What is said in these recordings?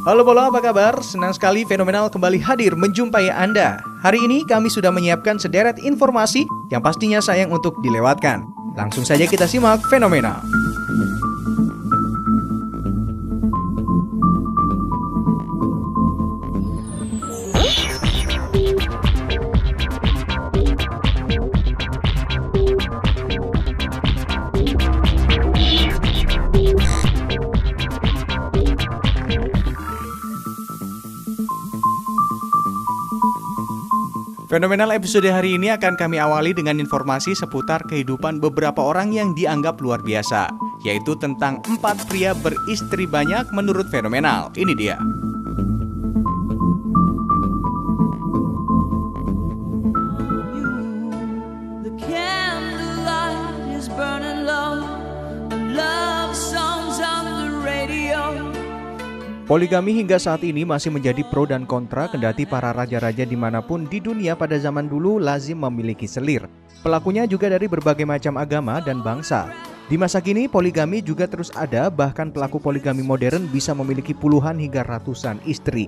Halo Bolo, apa kabar? Senang sekali Fenomenal kembali hadir menjumpai Anda. Hari ini kami sudah menyiapkan sederet informasi yang pastinya sayang untuk dilewatkan. Langsung saja kita simak Fenomenal. Fenomenal episode hari ini akan kami awali dengan informasi seputar kehidupan beberapa orang yang dianggap luar biasa, yaitu tentang 4 pria beristri banyak menurut Fenomenal. Ini dia. Poligami hingga saat ini masih menjadi pro dan kontra, kendati para raja-raja dimanapun di dunia pada zaman dulu lazim memiliki selir. Pelakunya juga dari berbagai macam agama dan bangsa. Di masa kini poligami juga terus ada, bahkan pelaku poligami modern bisa memiliki puluhan hingga ratusan istri.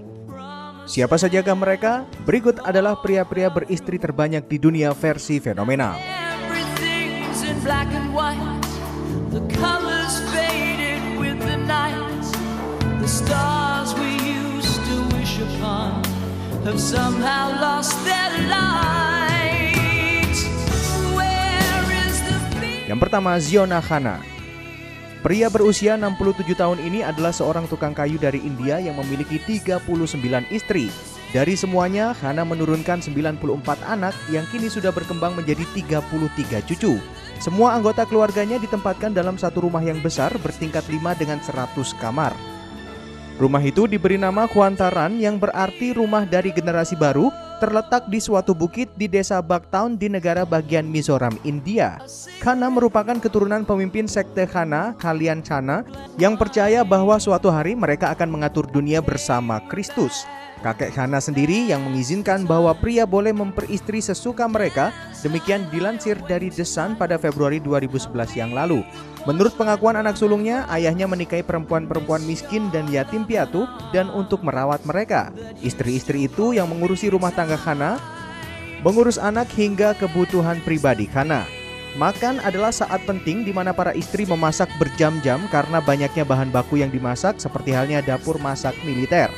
Siapa sajakah mereka? Berikut adalah pria-pria beristri terbanyak di dunia versi Fenomenal. The stars we used to wish upon have somehow lost their light. Where is the fear? Yang pertama, Ziona Khanna. Pria berusia 67 tahun ini adalah seorang tukang kayu dari India yang memiliki 39 istri. Dari semuanya, Khanna menurunkan 94 anak yang kini sudah berkembang menjadi 33 cucu. Semua anggota keluarganya ditempatkan dalam satu rumah yang besar bertingkat 5 dengan 100 kamar. Rumah itu diberi nama Kuantaran yang berarti rumah dari generasi baru, terletak di suatu bukit di desa Baktown di negara bagian Mizoram, India. Khanna merupakan keturunan pemimpin sekte Khanna, Kalyan Chana, yang percaya bahwa suatu hari mereka akan mengatur dunia bersama Kristus. Kakek Khanna sendiri yang mengizinkan bahwa pria boleh memperistri sesuka mereka, demikian dilansir dari The Sun pada Februari 2011 yang lalu. Menurut pengakuan anak sulungnya, ayahnya menikahi perempuan-perempuan miskin dan yatim piatu dan untuk merawat mereka. Istri-istri itu yang mengurusi rumah tangga Khanna, mengurus anak hingga kebutuhan pribadi Khanna. Makan adalah saat penting di mana para istri memasak berjam-jam karena banyaknya bahan baku yang dimasak, seperti halnya dapur masak militer.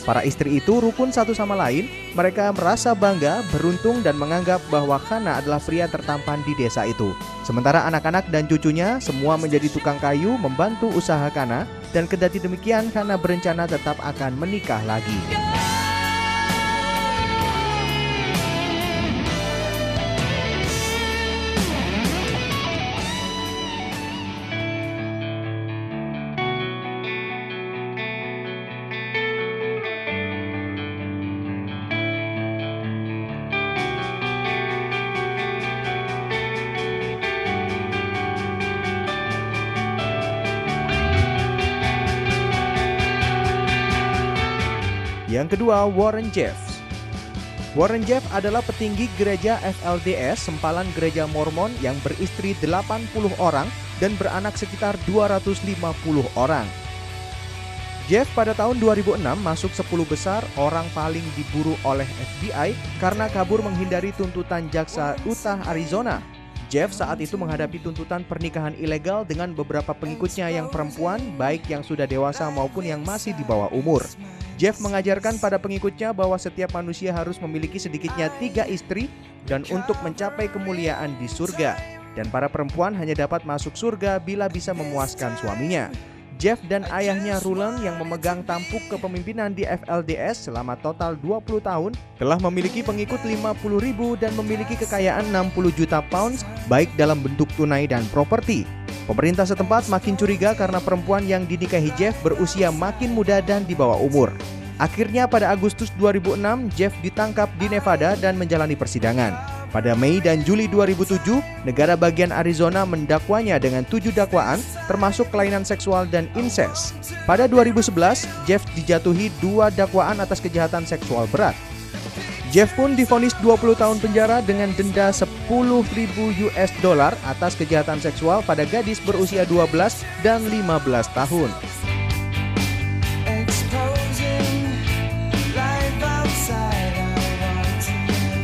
Para istri itu rukun satu sama lain, mereka merasa bangga, beruntung dan menganggap bahwa Khanna adalah pria tertampan di desa itu. Sementara anak-anak dan cucunya semua menjadi tukang kayu membantu usaha Khanna, dan kendati demikian Khanna berencana tetap akan menikah lagi. Yang kedua, Warren Jeffs. Warren Jeffs adalah petinggi gereja FLDS, sempalan gereja Mormon yang beristri 80 orang dan beranak sekitar 250 orang. Jeff pada tahun 2006 masuk 10 besar orang paling diburu oleh FBI karena kabur menghindari tuntutan jaksa Utah, Arizona. Jeff saat itu menghadapi tuntutan pernikahan ilegal dengan beberapa pengikutnya yang perempuan, baik yang sudah dewasa maupun yang masih di bawah umur. Jeff mengajarkan pada pengikutnya bahwa setiap manusia harus memiliki sedikitnya 3 istri dan untuk mencapai kemuliaan di surga. Dan para perempuan hanya dapat masuk surga bila bisa memuaskan suaminya. Jeff dan ayahnya Rulon yang memegang tampuk kepemimpinan di FLDS selama total 20 tahun telah memiliki pengikut 50.000 dan memiliki kekayaan 60 juta pounds baik dalam bentuk tunai dan properti. Pemerintah setempat makin curiga karena perempuan yang dinikahi Jeff berusia makin muda dan di bawah umur. Akhirnya pada Agustus 2006, Jeff ditangkap di Nevada dan menjalani persidangan. Pada Mei dan Juli 2007, negara bagian Arizona mendakwanya dengan 7 dakwaan, termasuk kelainan seksual dan insest. Pada 2011, Jeff dijatuhi 2 dakwaan atas kejahatan seksual berat. Jeff pun divonis 20 tahun penjara dengan denda $10.000 atas kejahatan seksual pada gadis berusia 12 dan 15 tahun. Exposing life outside I want to live.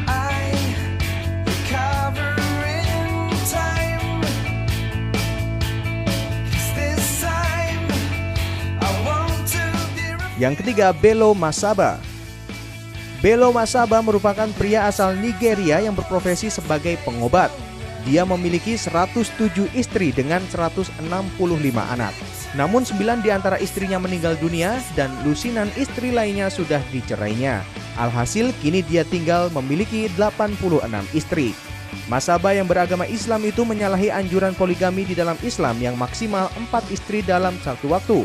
I recover in time, 'cause this time I want to be Yang ketiga, Bello Masaba. Bello Masaba merupakan pria asal Nigeria yang berprofesi sebagai pengobat. Dia memiliki 107 istri dengan 165 anak. Namun 9 di antara istrinya meninggal dunia dan lusinan istri lainnya sudah dicerainya. Alhasil kini dia tinggal memiliki 86 istri. Masaba yang beragama Islam itu menyalahi anjuran poligami di dalam Islam yang maksimal 4 istri dalam satu waktu.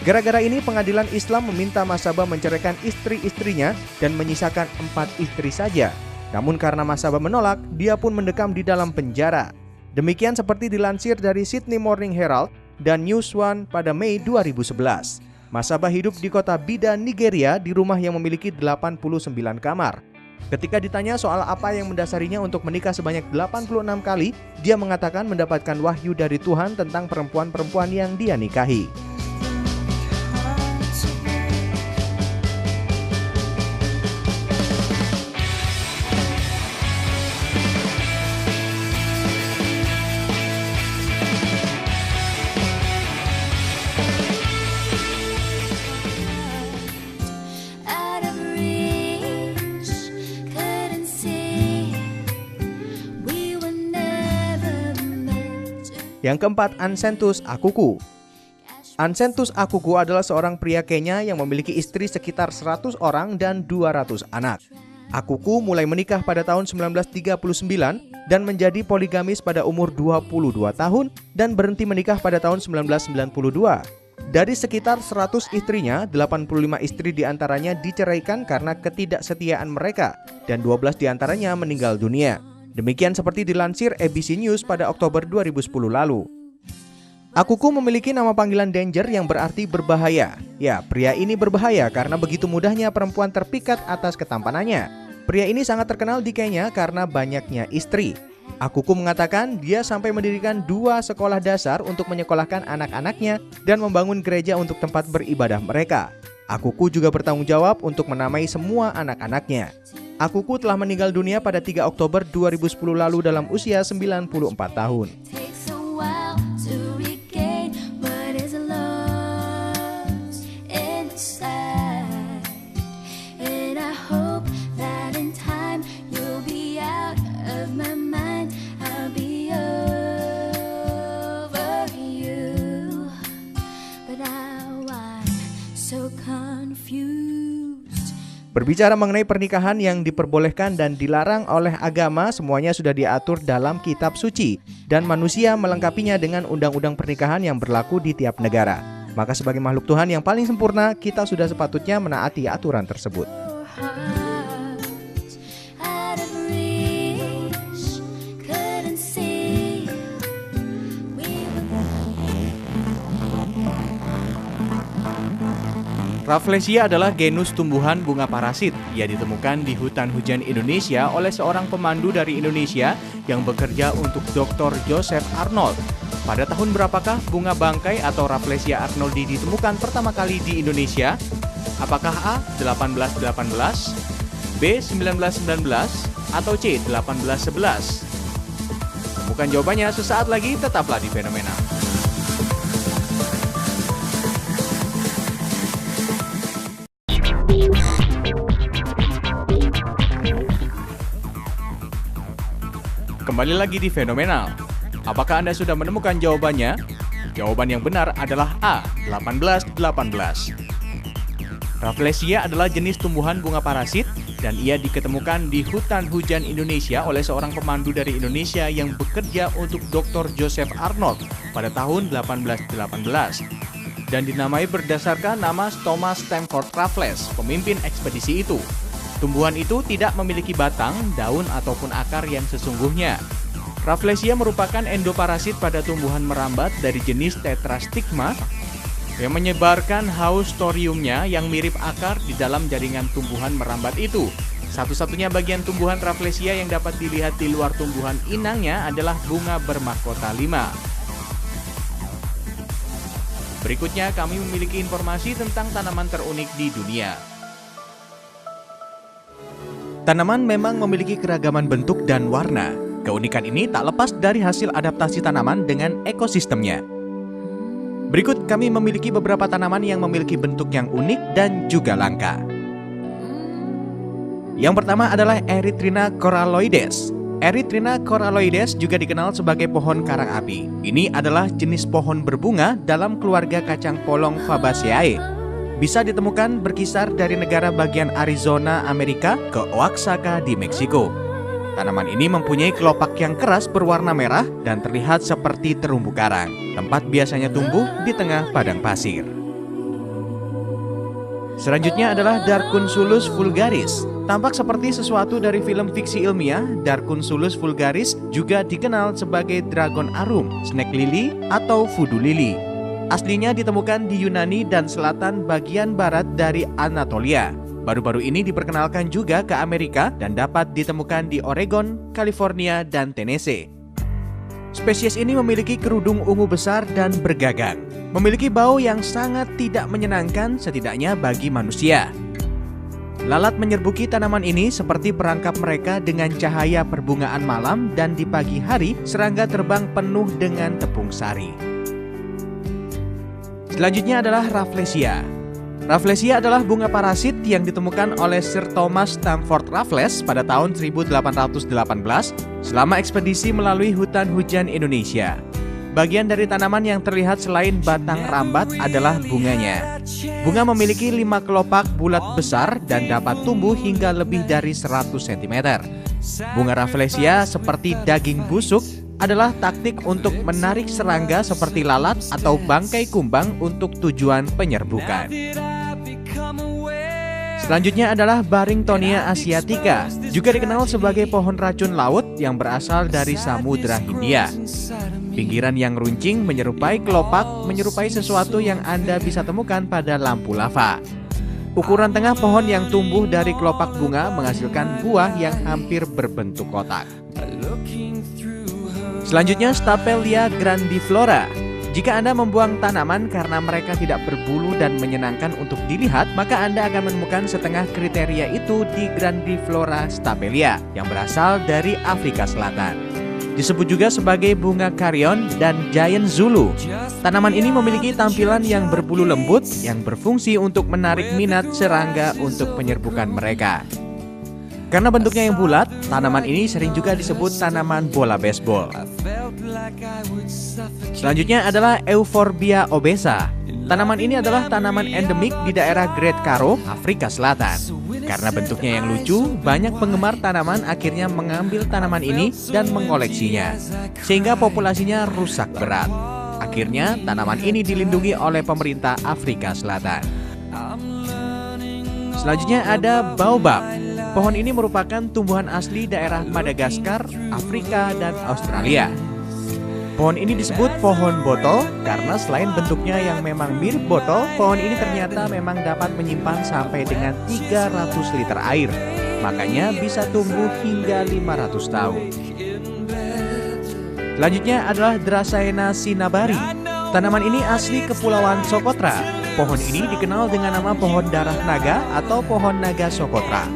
Gara-gara ini pengadilan Islam meminta Masaba menceraikan istri-istrinya dan menyisakan 4 istri saja. Namun karena Masaba menolak, dia pun mendekam di dalam penjara. Demikian seperti dilansir dari Sydney Morning Herald dan News One pada Mei 2011. Masaba hidup di kota Bida, Nigeria di rumah yang memiliki 89 kamar. Ketika ditanya soal apa yang mendasarinya untuk menikah sebanyak 86 kali, dia mengatakan mendapatkan wahyu dari Tuhan tentang perempuan-perempuan yang dia nikahi. out of reach, couldn't see we were never meant to. Yang keempat, Ancentus Akuku. Ancentus Akuku adalah seorang pria Kenya yang memiliki istri sekitar 100 orang dan 200 anak. Akuku mulai menikah pada tahun 1939 dan menjadi poligamis pada umur 22 tahun dan berhenti menikah pada tahun 1992. Dari sekitar 100 istrinya, 85 istri diantaranya diceraikan karena ketidaksetiaan mereka dan 12 diantaranya meninggal dunia. Demikian seperti dilansir ABC News pada Oktober 2010 lalu. Akuku memiliki nama panggilan Danger yang berarti berbahaya. Ya, pria ini berbahaya karena begitu mudahnya perempuan terpikat atas ketampanannya. Pria ini sangat terkenal di Kenya karena banyaknya istri. Akuku mengatakan dia sampai mendirikan 2 sekolah dasar untuk menyekolahkan anak-anaknya dan membangun gereja untuk tempat beribadah mereka. Akuku juga bertanggung jawab untuk menamai semua anak-anaknya. Akuku telah meninggal dunia pada 3 Oktober 2010 lalu dalam usia 94 tahun. Takes a while to regain what is lost inside, and I hope that in time you'll be out of my mind. I'll be over you, but now I'm so confused. Berbicara mengenai pernikahan yang diperbolehkan dan dilarang oleh agama, semuanya sudah diatur dalam kitab suci dan manusia melengkapinya dengan undang-undang pernikahan yang berlaku di tiap negara. Maka sebagai makhluk Tuhan yang paling sempurna, kita sudah sepatutnya menaati aturan tersebut. Hearts out of reach, couldn't see we were. Rafflesia adalah genus tumbuhan bunga parasit. Ia ditemukan di hutan hujan Indonesia oleh seorang pemandu dari Indonesia yang bekerja untuk Dr. Joseph Arnold. Pada tahun berapakah bunga bangkai atau Rafflesia arnoldi ditemukan pertama kali di Indonesia? Apakah A. 1818, B. 1919, atau C. 1811? Temukan jawabannya sesaat lagi, tetaplah di Fenomena. Kembali lagi di Fenomenal. Apakah Anda sudah menemukan jawabannya? Jawaban yang benar adalah A. 1818. Rafflesia adalah jenis tumbuhan bunga parasit dan ia diketemukan di hutan hujan Indonesia oleh seorang pemandu dari Indonesia yang bekerja untuk Dr. Joseph Arnold pada tahun 1818 dan dinamai berdasarkan nama Thomas Stamford Raffles, pemimpin ekspedisi itu. Tumbuhan itu tidak memiliki batang, daun, ataupun akar yang sesungguhnya. Rafflesia merupakan endoparasit pada tumbuhan merambat dari jenis Tetrastigma yang menyebarkan haustoriumnya yang mirip akar di dalam jaringan tumbuhan merambat itu. Satu-satunya bagian tumbuhan Rafflesia yang dapat dilihat di luar tumbuhan inangnya adalah bunga bermahkota 5. Berikutnya kami memiliki informasi tentang tanaman terunik di dunia. Tanaman memang memiliki keragaman bentuk dan warna. Keunikan ini tak lepas dari hasil adaptasi tanaman dengan ekosistemnya. Berikut kami memiliki beberapa tanaman yang memiliki bentuk yang unik dan juga langka. Yang pertama adalah Erythrina coralloides. Erythrina coralloides juga dikenal sebagai pohon karang api. Ini adalah jenis pohon berbunga dalam keluarga kacang polong Fabaceae. Bisa ditemukan berkisar dari negara bagian Arizona, Amerika ke Oaxaca di Meksiko. Tanaman ini mempunyai kelopak yang keras berwarna merah dan terlihat seperti terumbu karang. Tempat biasanya tumbuh di tengah padang pasir. Selanjutnya adalah Darcunculus vulgaris. Tampak seperti sesuatu dari film fiksi ilmiah, Darcunculus vulgaris juga dikenal sebagai dragon arum, snake lily, atau voodoo lily. Aslinya ditemukan di Yunani dan selatan bagian barat dari Anatolia. Baru-baru ini diperkenalkan juga ke Amerika dan dapat ditemukan di Oregon, California, dan Tennessee. Spesies ini memiliki kerudung ungu besar dan bergagang. Memiliki bau yang sangat tidak menyenangkan setidaknya bagi manusia. Lalat menyerbuki tanaman ini seperti perangkap mereka dengan cahaya perbungaan malam, dan di pagi hari serangga terbang penuh dengan tepung sari. Selanjutnya adalah Rafflesia. Rafflesia adalah bunga parasit yang ditemukan oleh Sir Thomas Stamford Raffles pada tahun 1818 selama ekspedisi melalui hutan hujan Indonesia. Bagian dari tanaman yang terlihat selain batang rambat adalah bunganya. Bunga memiliki 5 kelopak bulat besar dan dapat tumbuh hingga lebih dari 100 cm. Bunga Rafflesia seperti daging busuk adalah taktik untuk menarik serangga seperti lalat atau bangkai kumbang untuk tujuan penyerbukan. Selanjutnya adalah Barringtonia asiatica, juga dikenal sebagai pohon racun laut yang berasal dari Samudra Hindia. Pinggiran yang runcing menyerupai kelopak, menyerupai sesuatu yang Anda bisa temukan pada lampu lava. Ukuran tengah pohon yang tumbuh dari kelopak bunga menghasilkan buah yang hampir berbentuk kotak. Selanjutnya Stapelia grandiflora. Jika Anda membuang tanaman karena mereka tidak berbulu dan menyenangkan untuk dilihat, maka Anda akan menemukan setengah kriteria itu di Grandiflora stapelia yang berasal dari Afrika Selatan. Disebut juga sebagai bunga carrion dan giant Zulu. Tanaman ini memiliki tampilan yang berbulu lembut yang berfungsi untuk menarik minat serangga untuk penyerbukan mereka. Karena bentuknya yang bulat, tanaman ini sering juga disebut tanaman bola baseball. Selanjutnya adalah Euphorbia obesa. Tanaman ini adalah tanaman endemik di daerah Great Karo, Afrika Selatan. Karena bentuknya yang lucu, banyak penggemar tanaman akhirnya mengambil tanaman ini dan mengoleksinya, sehingga populasinya rusak berat. Akhirnya, tanaman ini dilindungi oleh pemerintah Afrika Selatan. Selanjutnya ada baobab. Pohon ini merupakan tumbuhan asli daerah Madagaskar, Afrika, dan Australia. Pohon ini disebut pohon botol karena selain bentuknya yang memang mirip botol, pohon ini ternyata memang dapat menyimpan sampai dengan 300 liter air. Makanya bisa tumbuh hingga 500 tahun. Selanjutnya adalah Dracaena cinnamari. Tanaman ini asli Kepulauan Socotra. Pohon ini dikenal dengan nama pohon darah naga atau pohon naga Socotra.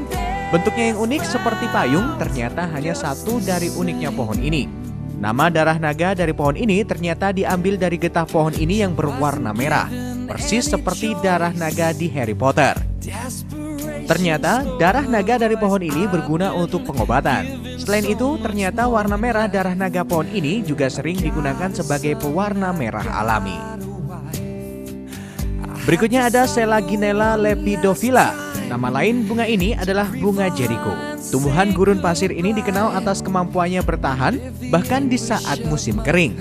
Bentuknya yang unik seperti payung ternyata hanya satu dari uniknya pohon ini. Nama darah naga dari pohon ini ternyata diambil dari getah pohon ini yang berwarna merah, persis seperti darah naga di Harry Potter. Ternyata darah naga dari pohon ini berguna untuk pengobatan. Selain itu, ternyata warna merah darah naga pohon ini juga sering digunakan sebagai pewarna merah alami. Berikutnya ada Selaginella lepidophylla. Nama lain bunga ini adalah bunga Jericho. Tumbuhan gurun pasir ini dikenal atas kemampuannya bertahan bahkan di saat musim kering.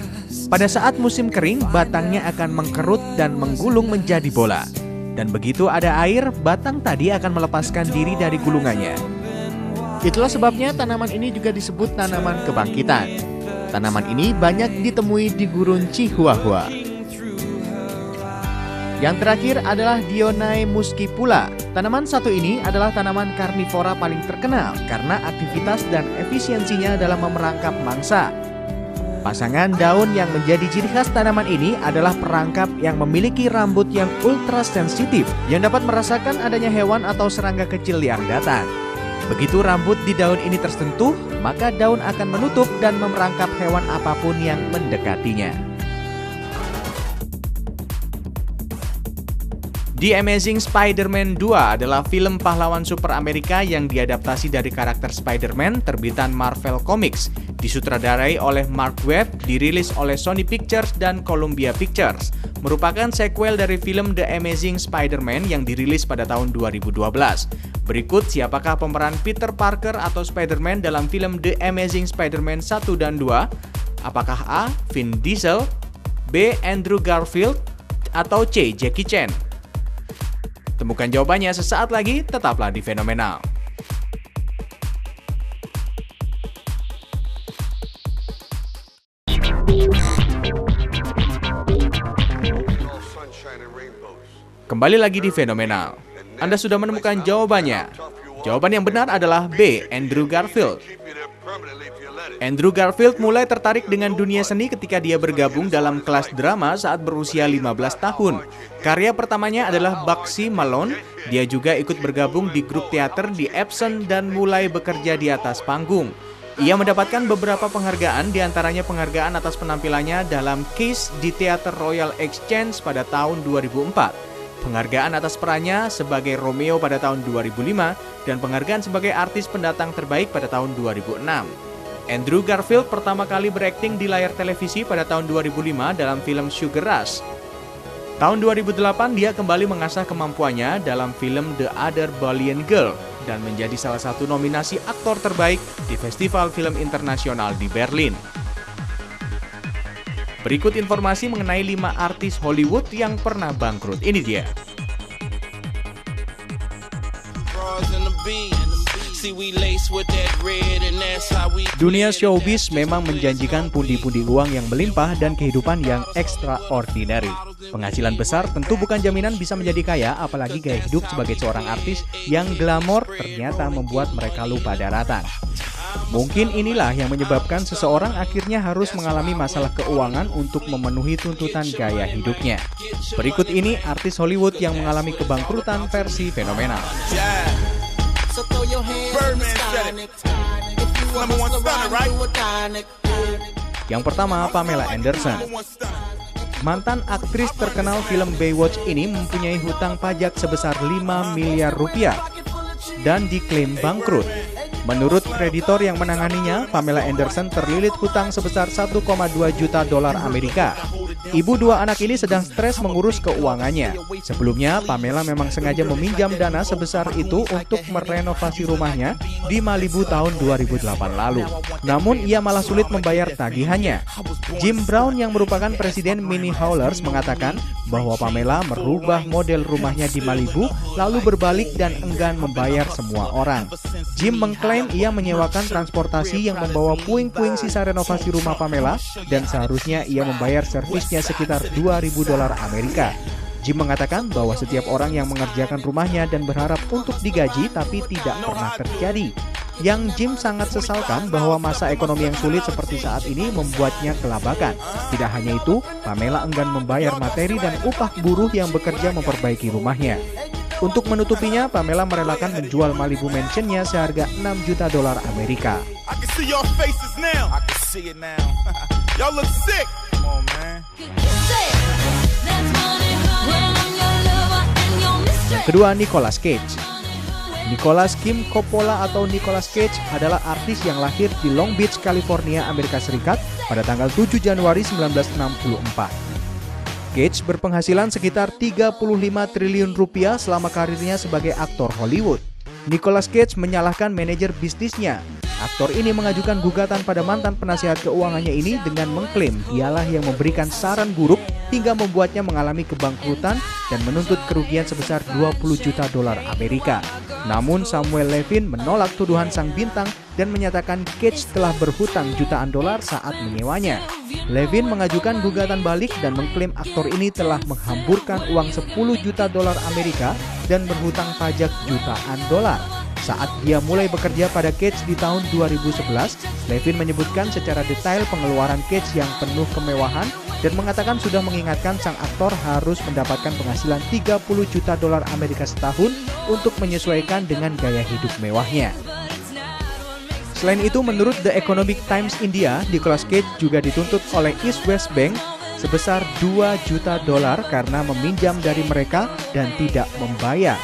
Pada saat musim kering, batangnya akan mengkerut dan menggulung menjadi bola. Dan begitu ada air, batang tadi akan melepaskan diri dari gulungannya. Itulah sebabnya tanaman ini juga disebut tanaman kebangkitan. Tanaman ini banyak ditemui di gurun Chihuahua. Yang terakhir adalah Dionaea muscipula. Tanaman satu ini adalah tanaman karnivora paling terkenal karena aktivitas dan efisiensinya dalam memerangkap mangsa. Pasangan daun yang menjadi ciri khas tanaman ini adalah perangkap yang memiliki rambut yang ultra sensitif yang dapat merasakan adanya hewan atau serangga kecil yang datang. Begitu rambut di daun ini tersentuh, maka daun akan menutup dan memerangkap hewan apapun yang mendekatinya. The Amazing Spider-Man 2 adalah film pahlawan super Amerika yang diadaptasi dari karakter Spider-Man terbitan Marvel Comics, disutradarai oleh Mark Webb, dirilis oleh Sony Pictures dan Columbia Pictures. Merupakan sequel dari film The Amazing Spider-Man yang dirilis pada tahun 2012. Berikut siapakah pemeran Peter Parker atau Spider-Man dalam film The Amazing Spider-Man 1 dan 2? Apakah A. Vin Diesel, B. Andrew Garfield, atau C. Jackie Chan? Temukan jawabannya sesaat lagi, tetaplah di Fenomenal. Kembali lagi di Fenomenal. Anda sudah menemukan jawabannya. Jawaban yang benar adalah B. Andrew Garfield. Andrew Garfield mulai tertarik dengan dunia seni ketika dia bergabung dalam kelas drama saat berusia 15 tahun. Karya pertamanya adalah Bugsy Malone. Dia juga ikut bergabung di grup teater di Epson dan mulai bekerja di atas panggung. Ia mendapatkan beberapa penghargaan, diantaranya penghargaan atas penampilannya dalam Kiss di Teater Royal Exchange pada tahun 2004. Penghargaan atas perannya sebagai Romeo pada tahun 2005, dan penghargaan sebagai artis pendatang terbaik pada tahun 2006. Andrew Garfield pertama kali berakting di layar televisi pada tahun 2005 dalam film Sugar Rush. Tahun 2008 dia kembali mengasah kemampuannya dalam film The Other Valiant Girl dan menjadi salah satu nominasi aktor terbaik di Festival Film Internasional di Berlin. Berikut informasi mengenai 5 artis Hollywood yang pernah bangkrut. Ini dia. Dunia showbiz memang menjanjikan pundi-pundi uang yang melimpah dan kehidupan yang extraordinary. Penghasilan besar tentu bukan jaminan bisa menjadi kaya, apalagi gaya hidup sebagai seorang artis yang glamor ternyata membuat mereka lupa daratan. Mungkin inilah yang menyebabkan seseorang akhirnya harus mengalami masalah keuangan untuk memenuhi tuntutan gaya hidupnya. Berikut ini artis Hollywood yang mengalami kebangkrutan versi Fenomenal. Yang pertama, Pamela Anderson. Mantan aktris terkenal film Baywatch ini mempunyai hutang pajak sebesar 5 miliar rupiah dan diklaim bangkrut. Menurut kreditor yang menanganinya, Pamela Anderson terlilit hutang sebesar 1,2 juta dolar Amerika. Ibu dua anak ini sedang stres mengurus keuangannya. Sebelumnya, Pamela memang sengaja meminjam dana sebesar itu untuk merenovasi rumahnya di Malibu tahun 2008 lalu. Namun, ia malah sulit membayar tagihannya. Jim Brown yang merupakan presiden Mini Haulers mengatakan bahwa Pamela merubah model rumahnya di Malibu lalu berbalik dan enggan membayar semua orang. Jim mengklaim ia menyewakan transportasi yang membawa puing-puing sisa renovasi rumah Pamela dan seharusnya ia membayar servisnya sekitar 2.000 dolar Amerika. Jim mengatakan bahwa setiap orang yang mengerjakan rumahnya dan berharap untuk digaji tapi tidak pernah terjadi. Yang Jim sangat sesalkan bahwa masa ekonomi yang sulit seperti saat ini membuatnya kelabakan. Tidak hanya itu, Pamela enggan membayar materi dan upah buruh yang bekerja memperbaiki rumahnya. Untuk menutupinya, Pamela merelakan menjual Malibu Mansion-nya seharga 6 juta dolar Amerika. Yang kedua, Nicolas Cage. Nicolas Kim Coppola atau Nicolas Cage adalah artis yang lahir di Long Beach, California, Amerika Serikat pada tanggal 7 Januari 1964. Cage berpenghasilan sekitar 35 triliun rupiah selama karirnya sebagai aktor Hollywood. Nicolas Cage menyalahkan manajer bisnisnya. Aktor ini mengajukan gugatan pada mantan penasihat keuangannya ini dengan mengklaim dialah yang memberikan saran buruk hingga membuatnya mengalami kebangkrutan dan menuntut kerugian sebesar 20 juta dolar Amerika. Namun Samuel Levin menolak tuduhan sang bintang dan menyatakan Cage telah berhutang jutaan dolar saat menyewanya. Levin mengajukan gugatan balik dan mengklaim aktor ini telah menghamburkan uang 10 juta dolar Amerika dan berhutang pajak jutaan dolar. Saat dia mulai bekerja pada Cage di tahun 2011, Levin menyebutkan secara detail pengeluaran Cage yang penuh kemewahan dan mengatakan sudah mengingatkan sang aktor harus mendapatkan penghasilan 30 juta dolar Amerika setahun untuk menyesuaikan dengan gaya hidup mewahnya. Selain itu, menurut The Economic Times India, Nicolas Cage juga dituntut oleh East West Bank sebesar 2 juta dolar karena meminjam dari mereka dan tidak membayar.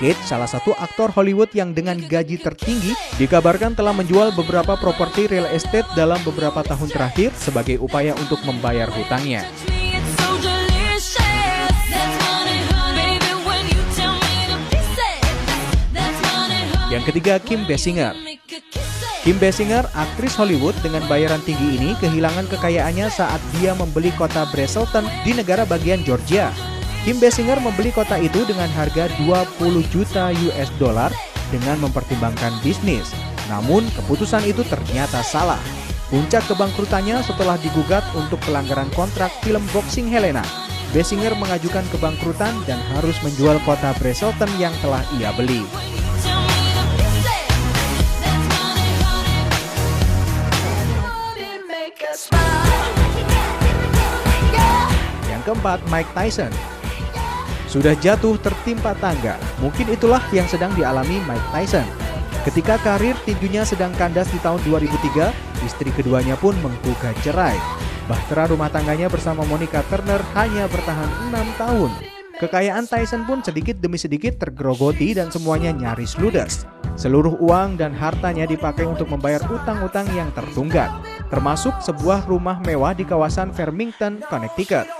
Cage, salah satu aktor Hollywood yang dengan gaji tertinggi, dikabarkan telah menjual beberapa properti real estate dalam beberapa tahun terakhir sebagai upaya untuk membayar hutangnya. Yang ketiga, Kim Basinger. Kim Basinger, aktris Hollywood dengan bayaran tinggi ini, kehilangan kekayaannya saat dia membeli kota Braselton di negara bagian Georgia. Kim Basinger membeli kota itu dengan harga 20 juta US dollar dengan mempertimbangkan bisnis. Namun, keputusan itu ternyata salah. Puncak kebangkrutannya setelah digugat untuk pelanggaran kontrak film boxing Helena. Basinger mengajukan kebangkrutan dan harus menjual kota Braselton yang telah ia beli. Yang keempat, Mike Tyson. Sudah jatuh tertimpa tangga, mungkin itulah yang sedang dialami Mike Tyson. Ketika karir tinjunya sedang kandas di tahun 2003, istri keduanya pun menggugat cerai. Bahtera rumah tangganya bersama Monica Turner hanya bertahan 6 tahun. Kekayaan Tyson pun sedikit demi sedikit tergerogoti dan semuanya nyaris ludes. Seluruh uang dan hartanya dipakai untuk membayar utang-utang yang tertunggak, termasuk sebuah rumah mewah di kawasan Farmington, Connecticut.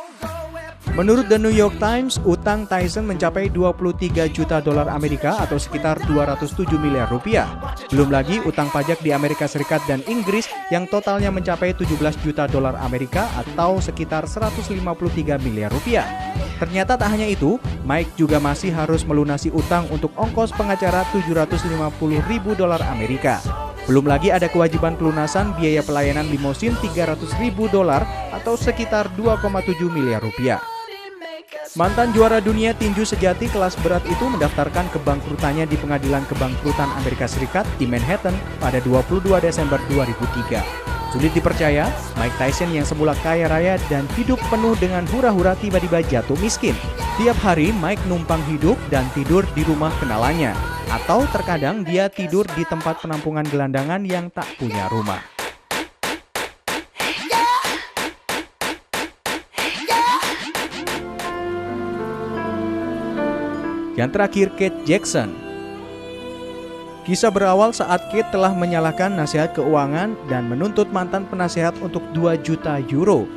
Menurut The New York Times, utang Tyson mencapai 23 juta dolar Amerika atau sekitar 207 miliar rupiah. Belum lagi utang pajak di Amerika Serikat dan Inggris yang totalnya mencapai 17 juta dolar Amerika atau sekitar 153 miliar rupiah. Ternyata tak hanya itu, Mike juga masih harus melunasi utang untuk ongkos pengacara 750 ribu dolar Amerika. Belum lagi ada kewajiban pelunasan biaya pelayanan limosin 300 ribu dolar atau sekitar 2,7 miliar rupiah. Mantan juara dunia tinju sejati kelas berat itu mendaftarkan kebangkrutannya di Pengadilan Kebangkrutan Amerika Serikat di Manhattan pada 22 Desember 2003. Sulit dipercaya, Mike Tyson yang semula kaya raya dan hidup penuh dengan hura-hura tiba-tiba jatuh miskin. Tiap hari Mike numpang hidup dan tidur di rumah kenalannya, atau terkadang dia tidur di tempat penampungan gelandangan yang tak punya rumah. Yang terakhir, Kate Jackson. Kisah berawal saat Kate telah menyalahkan nasihat keuangan dan menuntut mantan penasehat untuk 2 juta euro.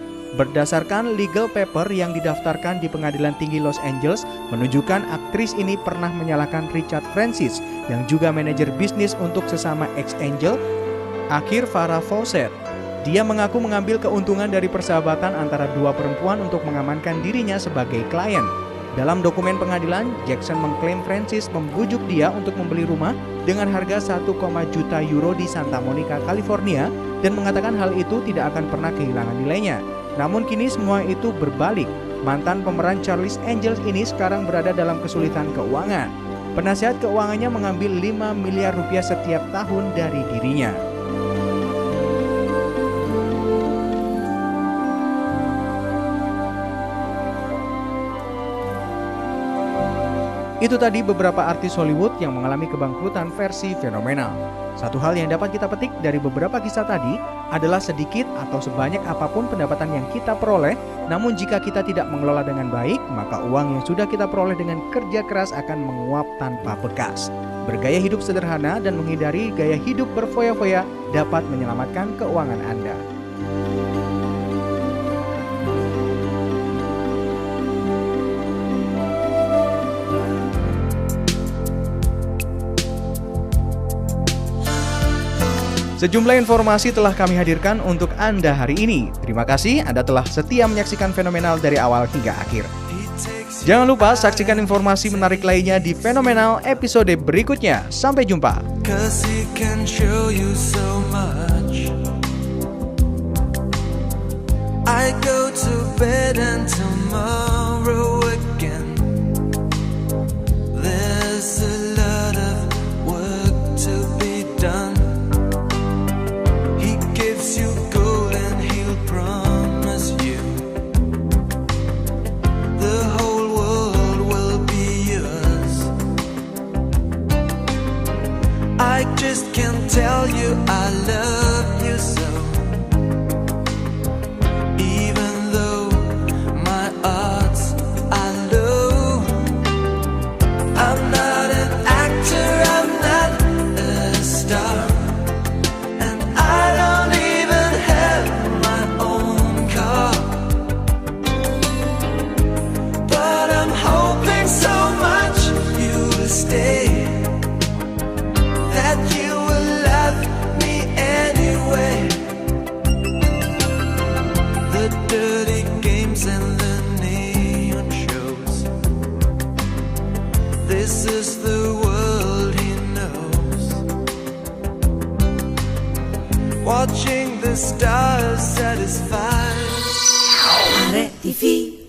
Berdasarkan legal paper yang didaftarkan di Pengadilan Tinggi Los Angeles, menunjukkan aktris ini pernah menyalahkan Richard Francis yang juga manajer bisnis untuk sesama ex-angel, Akhir Farrah Fawcett. Dia mengaku mengambil keuntungan dari persahabatan antara dua perempuan untuk mengamankan dirinya sebagai klien. Dalam dokumen pengadilan, Jackson mengklaim Francis membujuk dia untuk membeli rumah dengan harga 1, juta euro di Santa Monica, California, dan mengatakan hal itu tidak akan pernah kehilangan nilainya. Namun kini semua itu berbalik. Mantan pemeran Charlie's Angels ini sekarang berada dalam kesulitan keuangan. Penasihat keuangannya mengambil 5 miliar rupiah setiap tahun dari dirinya. Itu tadi beberapa artis Hollywood yang mengalami kebangkrutan versi fenomenal. Satu hal yang dapat kita petik dari beberapa kisah tadi adalah sedikit atau sebanyak apapun pendapatan yang kita peroleh, namun jika kita tidak mengelola dengan baik, maka uang yang sudah kita peroleh dengan kerja keras akan menguap tanpa bekas. Bergaya hidup sederhana dan menghindari gaya hidup berfoya-foya dapat menyelamatkan keuangan Anda. Sejumlah informasi telah kami hadirkan untuk Anda hari ini. Terima kasih Anda telah setia menyaksikan Fenomenal dari awal hingga akhir. Jangan lupa saksikan informasi menarik lainnya di Fenomenal episode berikutnya. Sampai jumpa. the dirty games and the neon shows. This is the world he knows. Watching the stars satisfied. Rete TV